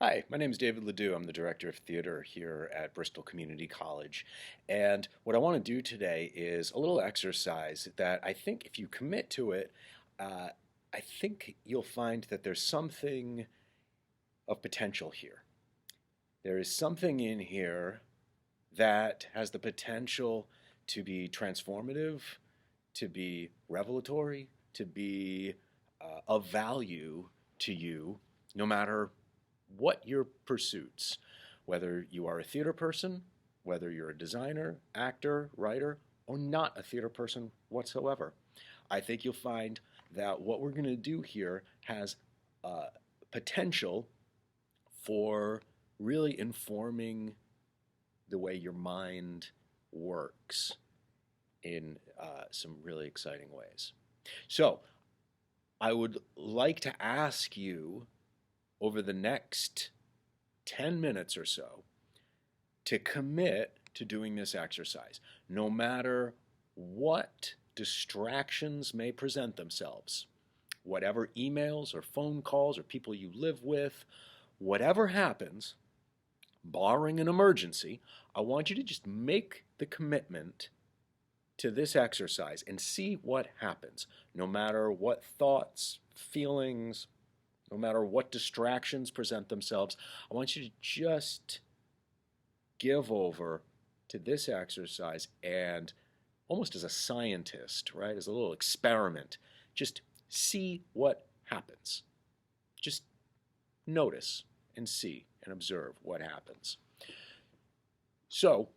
Hi, my name is David Ledoux. I'm the director of theater here at Bristol Community College. And what I want to do today is a little exercise that I think if you commit to it, uh, I think you'll find that there's something of potential here. There is something in here that has the potential to be transformative, to be revelatory, to be of value to you, no matter what your pursuits, whether you are a theater person, whether you're a designer, actor, writer, or not a theater person whatsoever. I think you'll find that what we're going to do here has potential for really informing the way your mind works in some really exciting ways. So, I would like to ask you over the next 10 minutes or so to commit to doing this exercise, no matter what distractions may present themselves, whatever emails or phone calls or people you live with, whatever happens, barring an emergency, I want you to just make the commitment to this exercise and see what happens, no matter what thoughts, feelings, no matter what distractions present themselves. I want you to just give over to this exercise and almost as a scientist, right, as a little experiment, just see what happens. Just notice and see and observe what happens. So,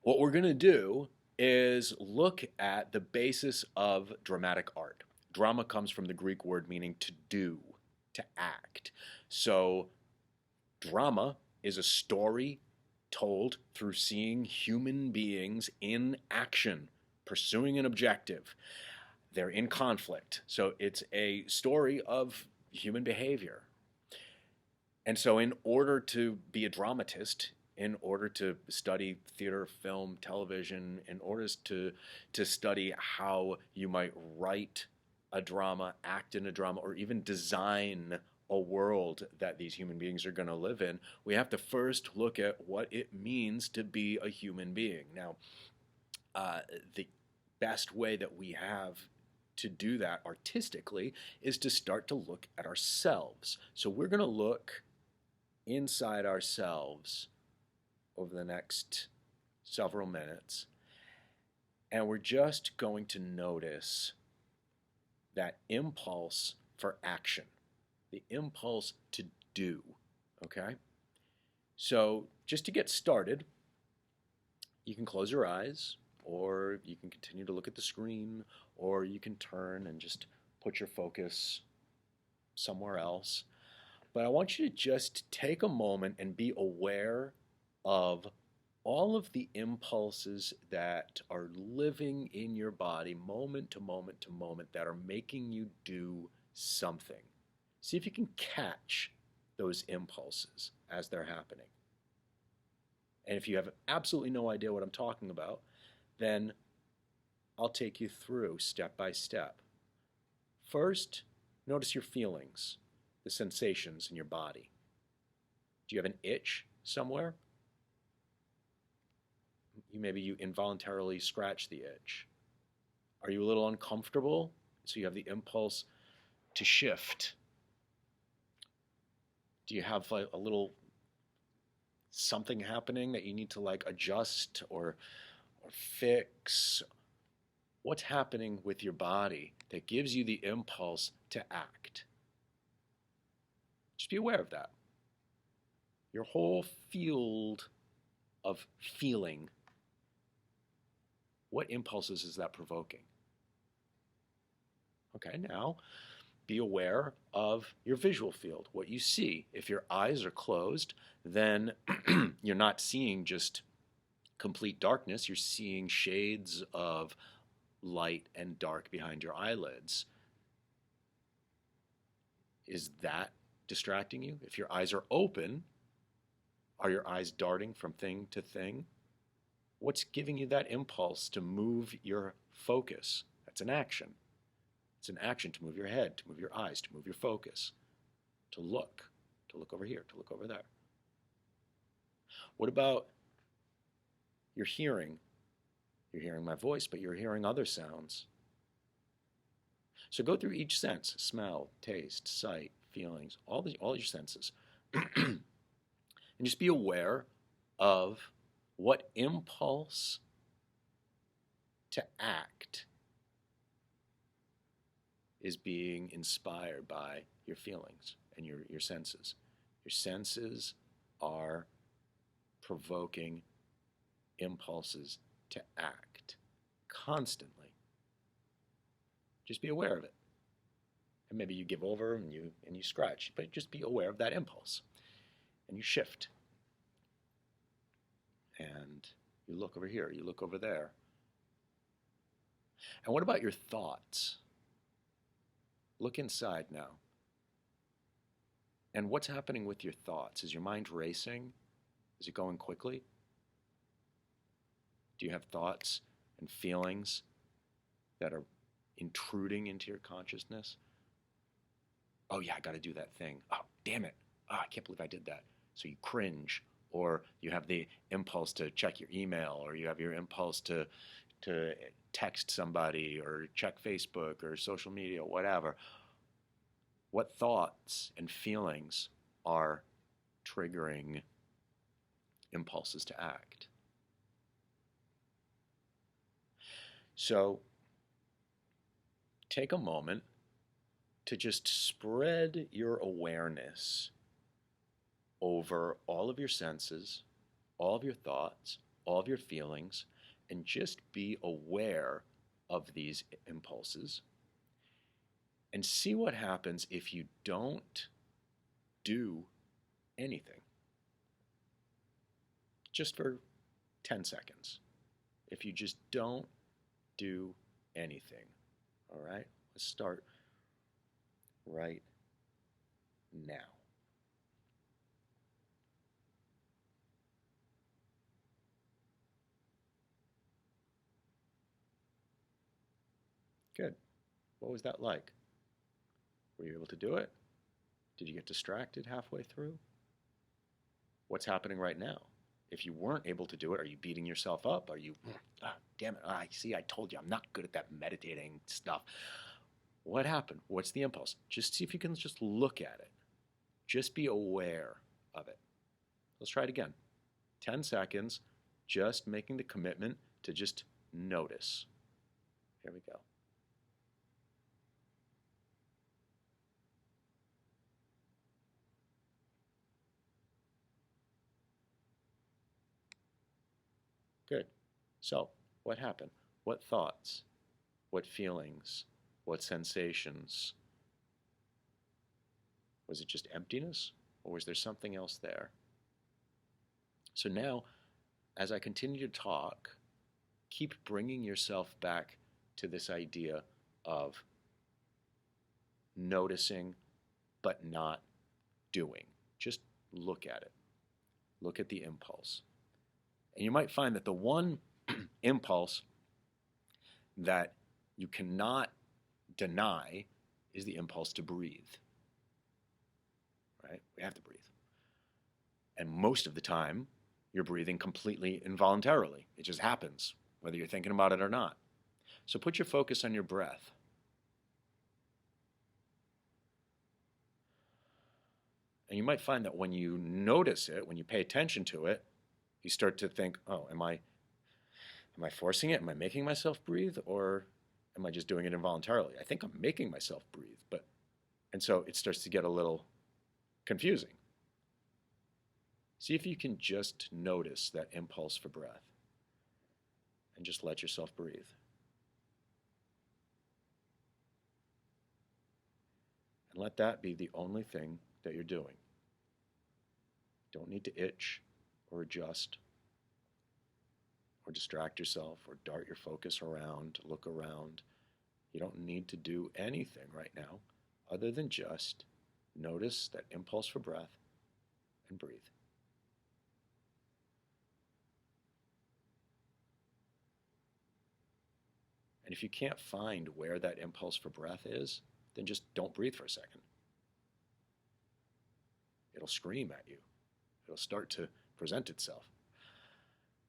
what we're going to do is look at the basis of dramatic art. Drama comes from the Greek word meaning to do, to act. So, drama is a story told through seeing human beings in action, pursuing an objective. They're in conflict. So, it's a story of human behavior. And so, in order to be a dramatist, in order to study theater, film, television, in order to study how you might write a drama, act in a drama, or even design a world that these human beings are going to live in, we have to first look at what it means to be a human being. Now, the best way that we have to do that artistically is to start to look at ourselves. So we're going to look inside ourselves over the next several minutes, and we're just going to notice that impulse for action, the impulse to do, okay? So just to get started, you can close your eyes, or you can continue to look at the screen, or you can turn and just put your focus somewhere else. But I want you to just take a moment and be aware of all of the impulses that are living in your body moment to moment to moment that are making you do something. See if you can catch those impulses as they're happening. And if you have absolutely no idea what I'm talking about, then I'll take you through step by step. First, notice your feelings, the sensations in your body. Do you have an itch somewhere? Maybe you involuntarily scratch the itch. Are you a little uncomfortable? So you have the impulse to shift. Do you have like a little something happening that you need to like adjust or fix? What's happening with your body that gives you the impulse to act? Just be aware of that. Your whole field of feeling, what impulses is that provoking? Okay, now be aware of your visual field, what you see. If your eyes are closed, then you're not seeing just complete darkness, you're seeing shades of light and dark behind your eyelids. Is that distracting you? If your eyes are open, are your eyes darting from thing to thing? What's giving you that impulse to move your focus? That's an action. It's an action to move your head, to move your eyes, to move your focus, to look. to look over here, to look over there? What about your hearing? You're hearing my voice, but you're hearing other sounds. So go through each sense: smell, taste, sight, feelings, all your senses. And just be aware of what impulse to act is being inspired by your feelings and your senses. Your senses are provoking impulses to act constantly. Just be aware of it. And maybe you give over and you scratch, but just be aware of that impulse. And you shift. And you look over here, you look over there. And what about your thoughts? Look inside now. And what's happening with your thoughts? Is your mind racing? Is it going quickly? Do you have thoughts and feelings that are intruding into your consciousness? Oh yeah, I got to do that thing. Oh, damn it. Oh, I can't believe I did that. So you cringe, or you have the impulse to check your email, or you have your impulse to text somebody, or check Facebook, or social media, whatever. What thoughts and feelings are triggering impulses to act? So take a moment to just spread your awareness over all of your senses, all of your thoughts, all of your feelings, and just be aware of these impulses and see what happens if you don't do anything. Just for 10 seconds. If you just don't do anything. All right? Let's start right now. Good. What was that like? Were you able to do it? Did you get distracted halfway through? What's happening right now? If you weren't able to do it, are you beating yourself up? Are you, damn it, I told you I'm not good at that meditating stuff. What happened? What's the impulse? Just see if you can just look at it. Just be aware of it. Let's try it again. 10 seconds, just making the commitment to just notice. Here we go. Good. So, what happened? What thoughts? What feelings? What sensations? Was it just emptiness? Or was there something else there? So now, as I continue to talk, keep bringing yourself back to this idea of noticing but not doing. Just look at it. Look at the impulse. And you might find that the one impulse that you cannot deny is the impulse to breathe. Right? We have to breathe. And most of the time, you're breathing completely involuntarily. It just happens, whether you're thinking about it or not. So put your focus on your breath. And you might find that when you notice it, when you pay attention to it, you start to think, oh, am I forcing it? Am I making myself breathe? Or am I just doing it involuntarily? I think I'm making myself breathe. And so it starts to get a little confusing. See if you can just notice that impulse for breath and just let yourself breathe. And let that be the only thing that you're doing. Don't need to itch or adjust or distract yourself or dart your focus around, look around. You don't need to do anything right now other than just notice that impulse for breath and breathe. And if you can't find where that impulse for breath is, then just don't breathe for a second. It'll scream at you. It'll start to present itself.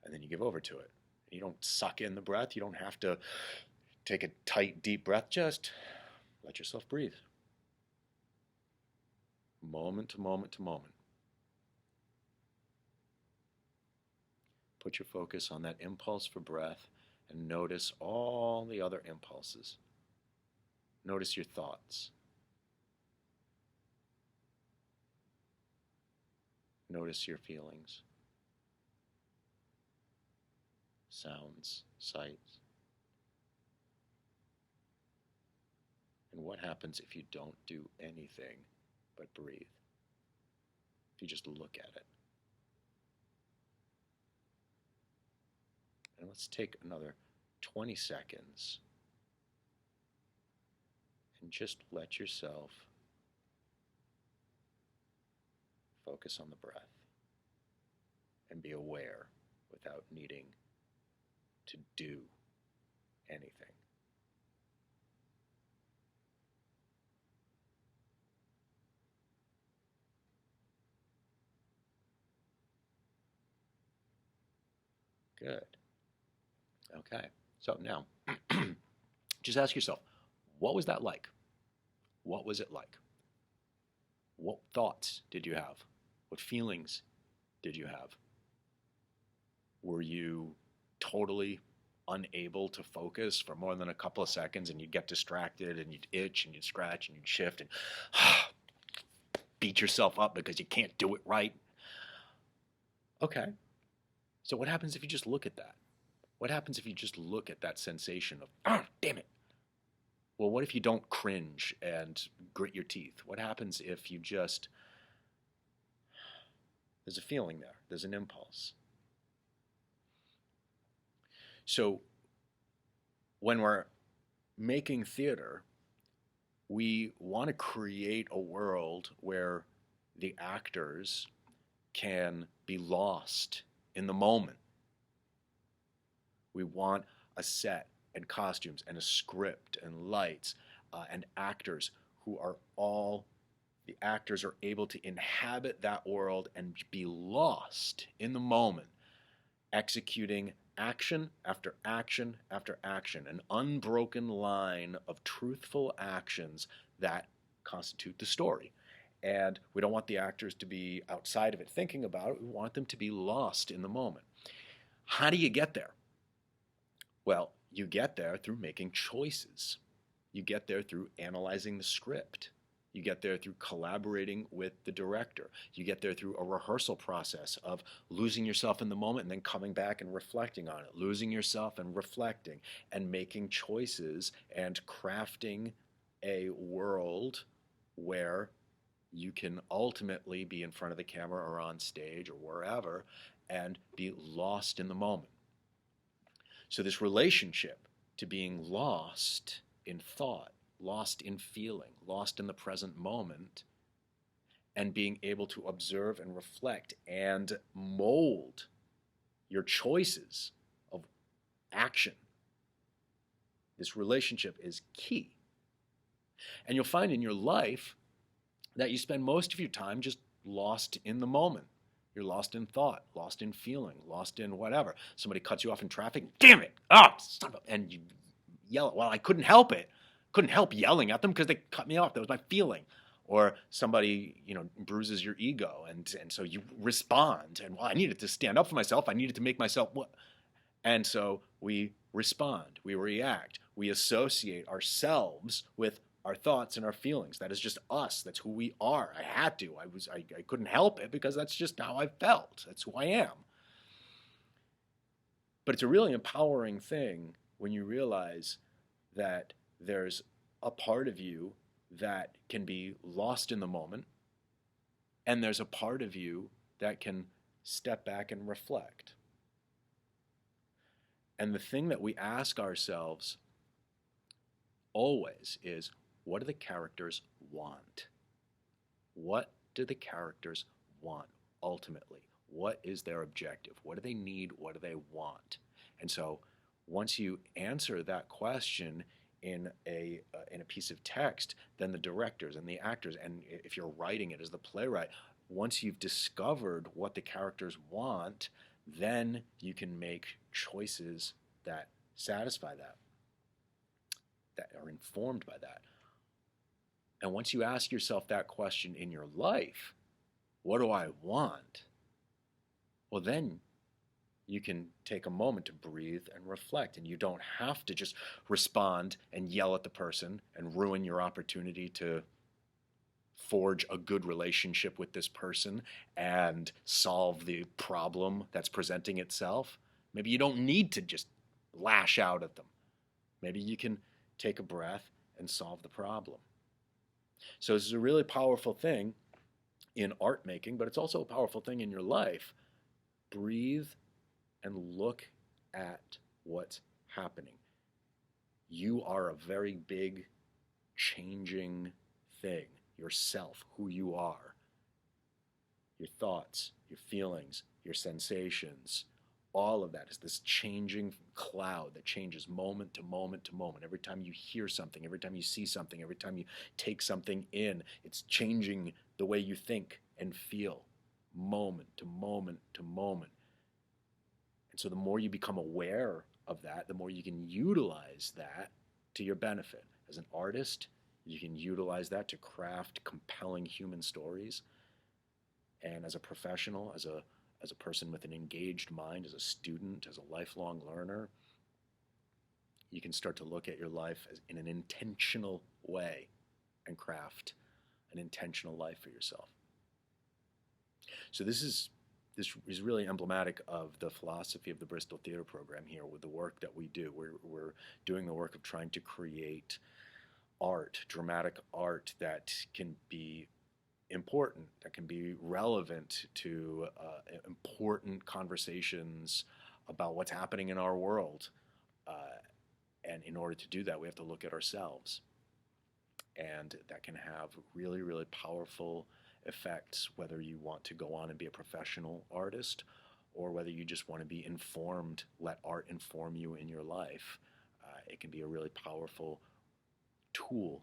And then you give over to it. You don't suck in the breath. You don't have to take a tight, deep breath. Just let yourself breathe. Moment to moment to moment. Put your focus on that impulse for breath and notice all the other impulses. Notice your thoughts. Notice your feelings. Sounds, sights. And what happens if you don't do anything but breathe? If you just look at it. And let's take another 20 seconds and just let yourself focus on the breath and be aware without needing to do anything. Good. Okay, so now just ask yourself, what was that like? What was it like? What thoughts did you have? What feelings did you have? Were you totally unable to focus for more than a couple of seconds and you'd get distracted and you'd itch and you'd scratch and you'd shift and beat yourself up because you can't do it right? Okay. So what happens if you just look at that? What happens if you just look at that sensation of, damn it? Well, what if you don't cringe and grit your teeth? What happens if you just, there's a feeling there, there's an impulse. So when we're making theater, we want to create a world where the actors can be lost in the moment. We want a set and costumes and a script and lights and actors who are all, the actors are able to inhabit that world and be lost in the moment, executing action after action after action, an unbroken line of truthful actions that constitute the story. And we don't want the actors to be outside of it thinking about it. We want them to be lost in the moment. How do you get there? Well, you get there through making choices. You get there through analyzing the script. You get there through collaborating with the director. You get there through a rehearsal process of losing yourself in the moment and then coming back and reflecting on it, losing yourself and reflecting and making choices and crafting a world where you can ultimately be in front of the camera or on stage or wherever and be lost in the moment. So this relationship to being lost in thought, lost in feeling, lost in the present moment, and being able to observe and reflect and mold your choices of action. This relationship is key. And you'll find in your life that you spend most of your time just lost in the moment. You're lost in thought, lost in feeling, lost in whatever. Somebody cuts you off in traffic, damn it, and you yell. Well, I couldn't help it. Couldn't help yelling at them because they cut me off. That was my feeling. Or somebody, bruises your ego, and so you respond. And well, I needed to stand up for myself. I needed to make myself. And so we respond. We react. We associate ourselves with our thoughts and our feelings. That is just us. That's who we are. I had to. I couldn't help it because that's just how I felt. That's who I am. But it's a really empowering thing when you realize that there's a part of you that can be lost in the moment, and there's a part of you that can step back and reflect. And the thing that we ask ourselves always is, what do the characters want? What do the characters want ultimately? What is their objective? What do they need? What do they want? And so once you answer that question in a piece of text, then the directors and the actors, and if you're writing it as the playwright, once you've discovered what the characters want, then you can make choices that satisfy that, that are informed by that. And once you ask yourself that question in your life, what do I want? Well, then you can take a moment to breathe and reflect, and you don't have to just respond and yell at the person and ruin your opportunity to forge a good relationship with this person and solve the problem that's presenting itself. Maybe you don't need to just lash out at them. Maybe you can take a breath and solve the problem. So this is a really powerful thing in art making, but it's also a powerful thing in your life. Breathe and look at what's happening. You are a very big, changing thing. Yourself, who you are, your thoughts, your feelings, your sensations, all of that is this changing cloud that changes moment to moment to moment. Every time you hear something, every time you see something, every time you take something in, it's changing the way you think and feel moment to moment to moment. And so the more you become aware of that, the more you can utilize that to your benefit. As an artist, you can utilize that to craft compelling human stories. And as a professional, as a person with an engaged mind, as a student, as a lifelong learner, you can start to look at your life as in an intentional way and craft an intentional life for yourself. So this is really emblematic of the philosophy of the Bristol Theater Program here with the work that we do. We're doing the work of trying to create art, dramatic art that can be important, that can be relevant to important conversations about what's happening in our world. And in order to do that, we have to look at ourselves. And that can have really, really powerful effects, whether you want to go on and be a professional artist or whether you just want to be informed, let art inform you in your life. It can be a really powerful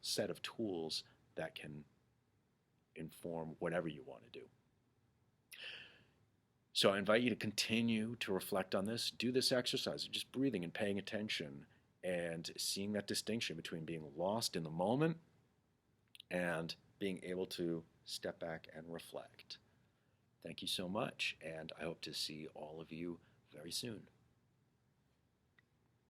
set of tools that can inform whatever you want to do. So I invite you to continue to reflect on this. Do this exercise of just breathing and paying attention and seeing that distinction between being lost in the moment and being able to step back and reflect. Thank you so much, and I hope to see all of you very soon.